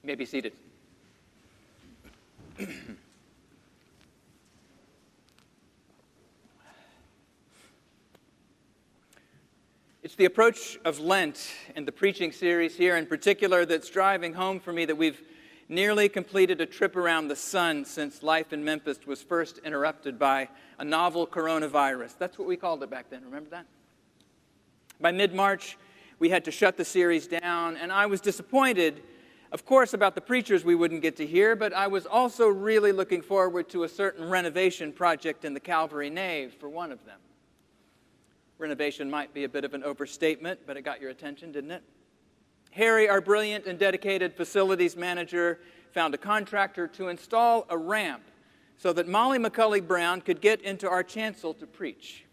You may be seated. It's the approach of Lent and the preaching series here in particular that's driving home for me that we've nearly completed a trip around the sun since life in Memphis was first interrupted by a novel coronavirus. That's what we called it back then, remember that? By mid-March, we had to shut the series down, and I was disappointed, of course, about the preachers we wouldn't get to hear, but I was also really looking forward to a certain renovation project in the Calvary nave for one of them. Renovation might be a bit of an overstatement, but it got your attention, didn't it? Harry, our brilliant and dedicated facilities manager, found a contractor to install a ramp so that Molly McCulley Brown could get into our chancel to preach.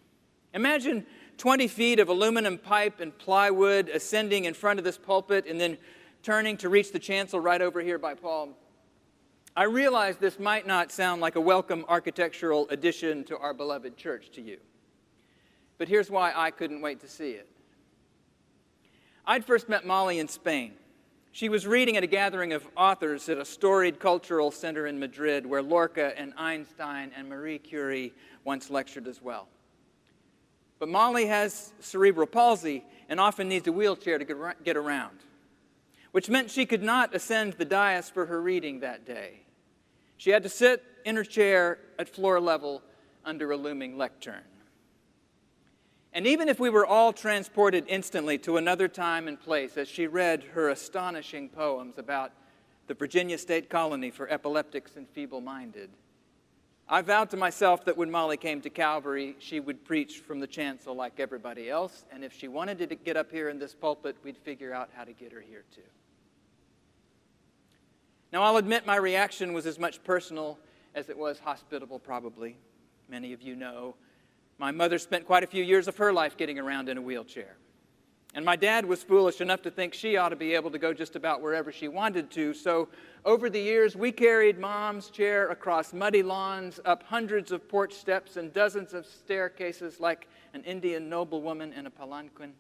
Imagine 20 feet of aluminum pipe and plywood ascending in front of this pulpit and then turning to reach the chancel right over here by Paul. I realize this might not sound like a welcome architectural addition to our beloved church to you. But here's why I couldn't wait to see it. I'd first met Molly in Spain. She was reading at a gathering of authors at a storied cultural center in Madrid where Lorca and Einstein and Marie Curie once lectured as well. But Molly has cerebral palsy and often needs a wheelchair to get around, which meant she could not ascend the dais for her reading that day. She had to sit in her chair at floor level under a looming lectern. And even if we were all transported instantly to another time and place as she read her astonishing poems about the Virginia State Colony for epileptics and feeble-minded, I vowed to myself that when Molly came to Calvary, she would preach from the chancel like everybody else, and if she wanted to get up here in this pulpit, we'd figure out how to get her here too. Now, I'll admit my reaction was as much personal as it was hospitable, probably. Many of you know my mother spent quite a few years of her life getting around in a wheelchair. And my dad was foolish enough to think she ought to be able to go just about wherever she wanted to. So over the years, we carried Mom's chair across muddy lawns, up hundreds of porch steps and dozens of staircases like an Indian noblewoman in a palanquin.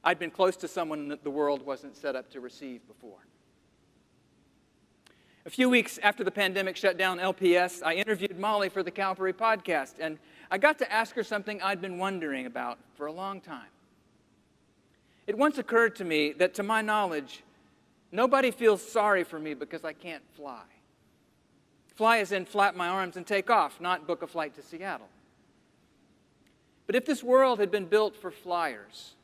I'd been close to someone that the world wasn't set up to receive before. A few weeks after the pandemic shut down LPS, I interviewed Molly for the Calvary podcast, and I got to ask her something I'd been wondering about for a long time. It once occurred to me that, to my knowledge, nobody feels sorry for me because I can't fly. Fly as in flap my arms and take off, not book a flight to Seattle. But if this world had been built for flyers,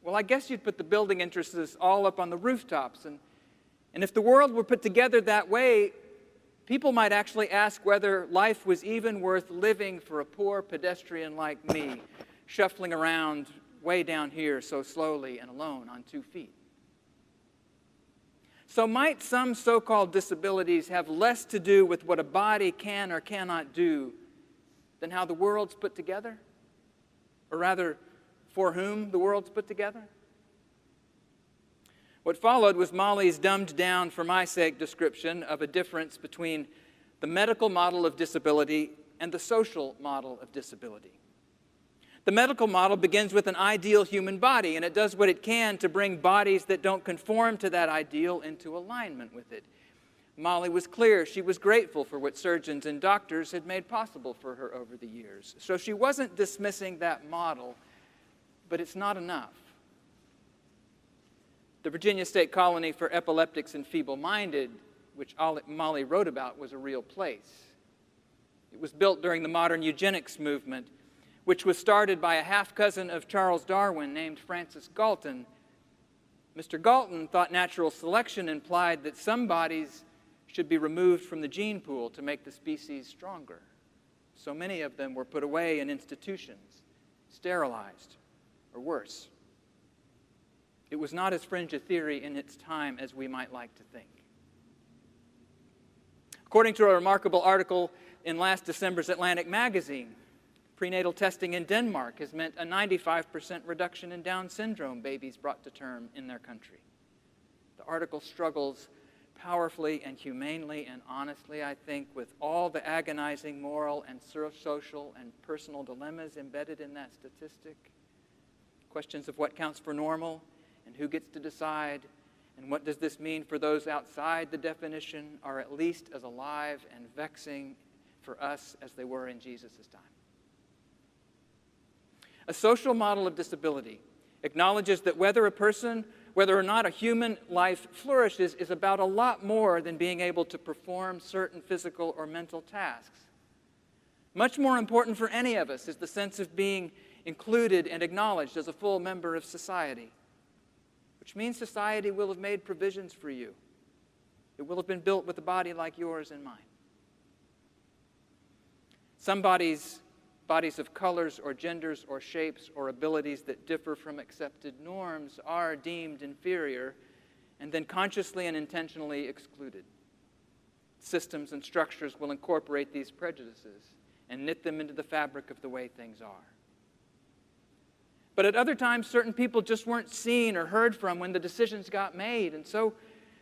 well, I guess you'd put the building interests all up on the rooftops, and if the world were put together that way, people might actually ask whether life was even worth living for a poor pedestrian like me, shuffling around way down here so slowly and alone on 2 feet. So might some so-called disabilities have less to do with what a body can or cannot do than how the world's put together? Or rather, for whom the world's put together? What followed was Molly's dumbed-down, for my sake, description of a difference between the medical model of disability and the social model of disability. The medical model begins with an ideal human body, and it does what it can to bring bodies that don't conform to that ideal into alignment with it. Molly was clear. She was grateful for what surgeons and doctors had made possible for her over the years. So she wasn't dismissing that model, but it's not enough. The Virginia State Colony for Epileptics and Feeble-Minded, which Molly wrote about, was a real place. It was built during the modern eugenics movement, which was started by a half-cousin of Charles Darwin named Francis Galton. Mr. Galton thought natural selection implied that some bodies should be removed from the gene pool to make the species stronger. So many of them were put away in institutions, sterilized, or worse. It was not as fringe a theory in its time as we might like to think. According to a remarkable article in last December's Atlantic magazine, prenatal testing in Denmark has meant a 95% reduction in Down syndrome babies brought to term in their country. The article struggles powerfully and humanely and honestly, I think, with all the agonizing moral and social and personal dilemmas embedded in that statistic. Questions of what counts for normal and who gets to decide, And what does this mean for those outside the definition are at least as alive and vexing for us as they were in Jesus' time. A social model of disability acknowledges that whether or not a human life flourishes is about a lot more than being able to perform certain physical or mental tasks. Much more important for any of us is the sense of being included and acknowledged as a full member of society, which means society will have made provisions for you. It will have been built with a body like yours and mine. Some bodies of colors or genders or shapes or abilities that differ from accepted norms are deemed inferior and then consciously and intentionally excluded. Systems and structures will incorporate these prejudices and knit them into the fabric of the way things are. But at other times, certain people just weren't seen or heard from when the decisions got made. And so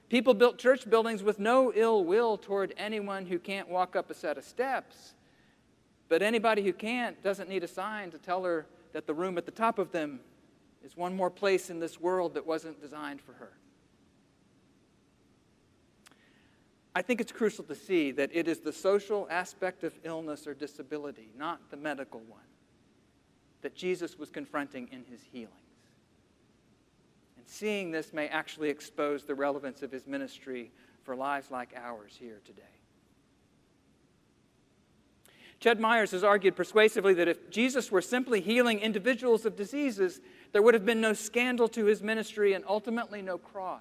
people built church buildings with no ill will toward anyone who can't walk up a set of steps. But anybody who can't doesn't need a sign to tell her that the room at the top of them is one more place in this world that wasn't designed for her. I think it's crucial to see that it is the social aspect of illness or disability, not the medical one, that Jesus was confronting in his healings. And seeing this may actually expose the relevance of his ministry for lives like ours here today. Ched Myers has argued persuasively that if Jesus were simply healing individuals of diseases, there would have been no scandal to his ministry and ultimately no cross.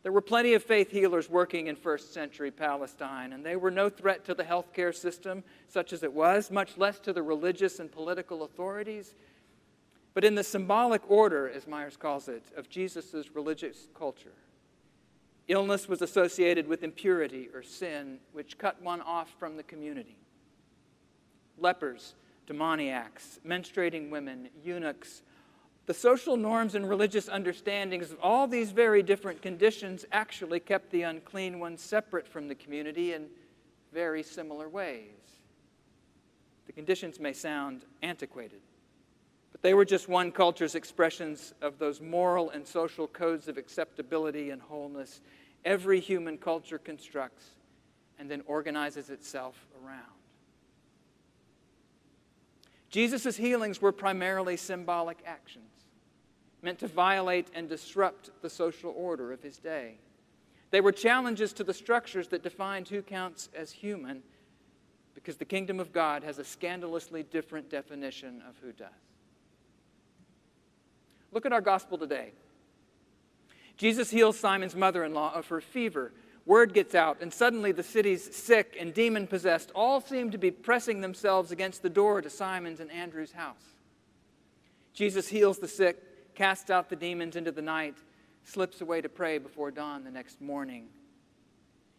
There were plenty of faith healers working in first century Palestine, and they were no threat to the healthcare system, such as it was, much less to the religious and political authorities. But in the symbolic order, as Myers calls it, of Jesus' religious culture, illness was associated with impurity or sin, which cut one off from the community. Lepers, demoniacs, menstruating women, eunuchs, the social norms and religious understandings of all these very different conditions actually kept the unclean ones separate from the community in very similar ways. The conditions may sound antiquated, but they were just one culture's expressions of those moral and social codes of acceptability and wholeness every human culture constructs and then organizes itself around. Jesus' healings were primarily symbolic actions, meant to violate and disrupt the social order of his day. They were challenges to the structures that defined who counts as human, because the kingdom of God has a scandalously different definition of who does. Look at our gospel today. Jesus heals Simon's mother-in-law of her fever. Word gets out, and suddenly the city's sick and demon-possessed all seem to be pressing themselves against the door to Simon's and Andrew's house. Jesus heals the sick, casts out the demons into the night, slips away to pray before dawn the next morning.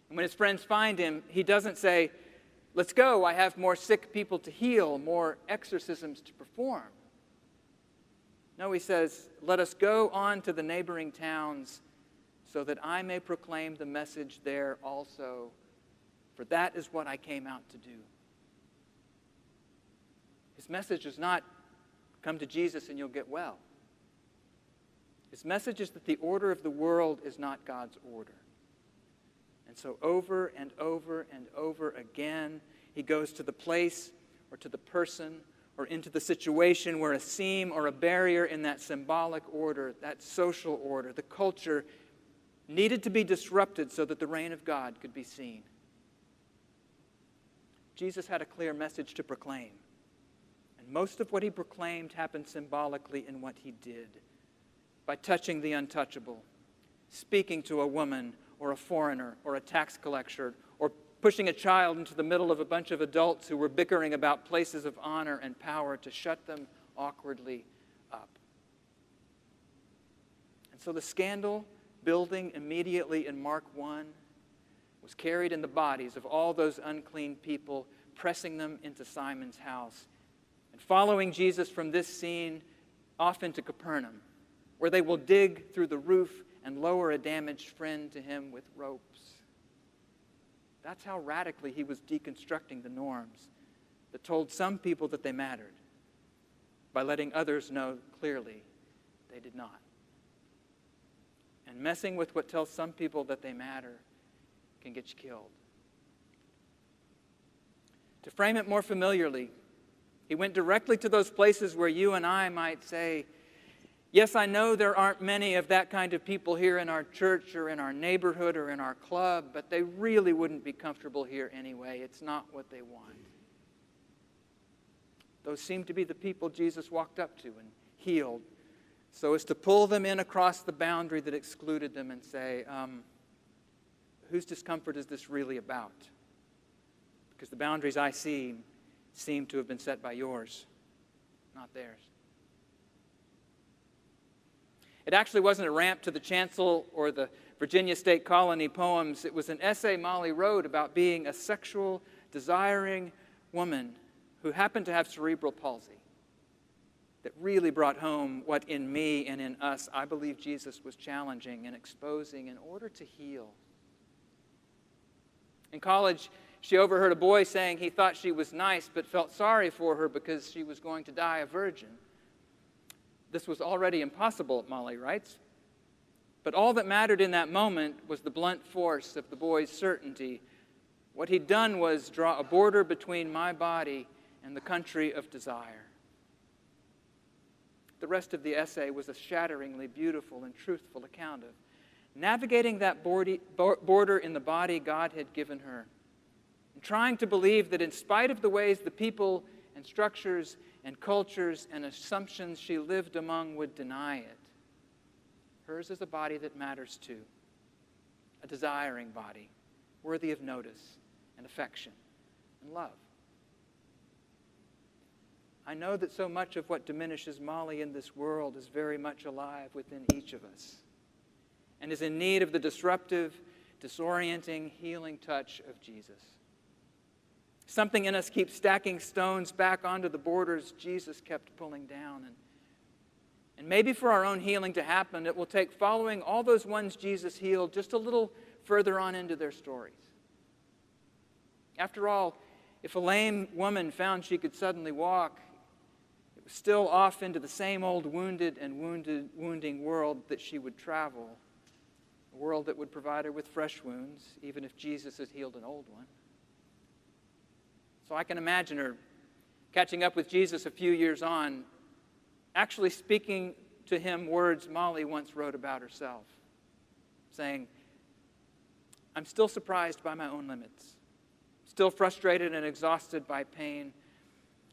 And when his friends find him, he doesn't say, "Let's go, I have more sick people to heal, more exorcisms to perform." No, he says, "Let us go on to the neighboring towns so that I may proclaim the message there also, for that is what I came out to do." His message is not, "Come to Jesus and you'll get well." His message is that the order of the world is not God's order. And so over and over and over again, he goes to the place or to the person or into the situation where a seam or a barrier in that symbolic order, that social order, the culture, needed to be disrupted so that the reign of God could be seen. Jesus had a clear message to proclaim. And most of what he proclaimed happened symbolically in what he did, by touching the untouchable, speaking to a woman or a foreigner or a tax collector, or pushing a child into the middle of a bunch of adults who were bickering about places of honor and power to shut them awkwardly up. And so the scandal building immediately in Mark 1 was carried in the bodies of all those unclean people, pressing them into Simon's house and following Jesus from this scene off into Capernaum, where they will dig through the roof and lower a damaged friend to him with ropes. That's how radically he was deconstructing the norms that told some people that they mattered, by letting others know clearly they did not. And messing with what tells some people that they matter can get you killed. To frame it more familiarly, he went directly to those places where you and I might say, yes, I know there aren't many of that kind of people here in our church or in our neighborhood or in our club, but they really wouldn't be comfortable here anyway. It's not what they want. Those seem to be the people Jesus walked up to and healed, so as to pull them in across the boundary that excluded them and say, whose discomfort is this really about? Because the boundaries I see seem to have been set by yours, not theirs. It actually wasn't a ramp to the chancel or the Virginia State Colony poems. It was an essay Molly wrote about being a sexual, desiring woman who happened to have cerebral palsy that really brought home what in me and in us I believe Jesus was challenging and exposing in order to heal. In college, she overheard a boy saying he thought she was nice but felt sorry for her because she was going to die a virgin. This was already impossible, Molly writes. But all that mattered in that moment was the blunt force of the boy's certainty. What he'd done was draw a border between my body and the country of desire. The rest of the essay was a shatteringly beautiful and truthful account of navigating that border in the body God had given her, and trying to believe that in spite of the ways the people and structures and cultures and assumptions she lived among would deny it, hers is a body that matters too, a desiring body, worthy of notice and affection and love. I know that so much of what diminishes Molly in this world is very much alive within each of us and is in need of the disruptive, disorienting, healing touch of Jesus. Something in us keeps stacking stones back onto the borders Jesus kept pulling down. And maybe for our own healing to happen, it will take following all those ones Jesus healed just a little further on into their stories. After all, if a lame woman found she could suddenly walk, it was still off into the same old wounded and wounding world that she would travel, a world that would provide her with fresh wounds, even if Jesus had healed an old one. So I can imagine her catching up with Jesus a few years on, actually speaking to him words Molly once wrote about herself, saying, I'm still surprised by my own limits, still frustrated and exhausted by pain.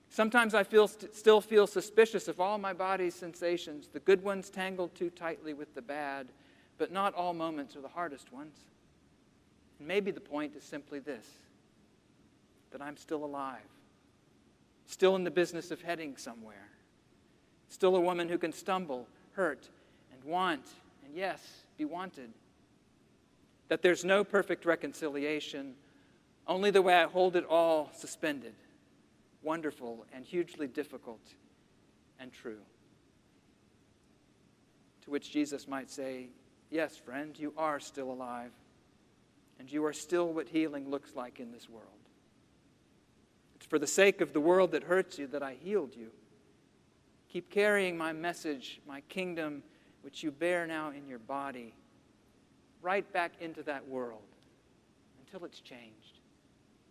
Sometimes I still feel suspicious of all my body's sensations, the good ones tangled too tightly with the bad, but not all moments are the hardest ones. And maybe the point is simply this, that I'm still alive, still in the business of heading somewhere, still a woman who can stumble, hurt, and want, and yes, be wanted. That there's no perfect reconciliation, only the way I hold it all suspended, wonderful and hugely difficult and true. To which Jesus might say, yes, friend, you are still alive, and you are still what healing looks like in this world. It's for the sake of the world that hurts you that I healed you. Keep carrying my message, my kingdom, which you bear now in your body, right back into that world until it's changed.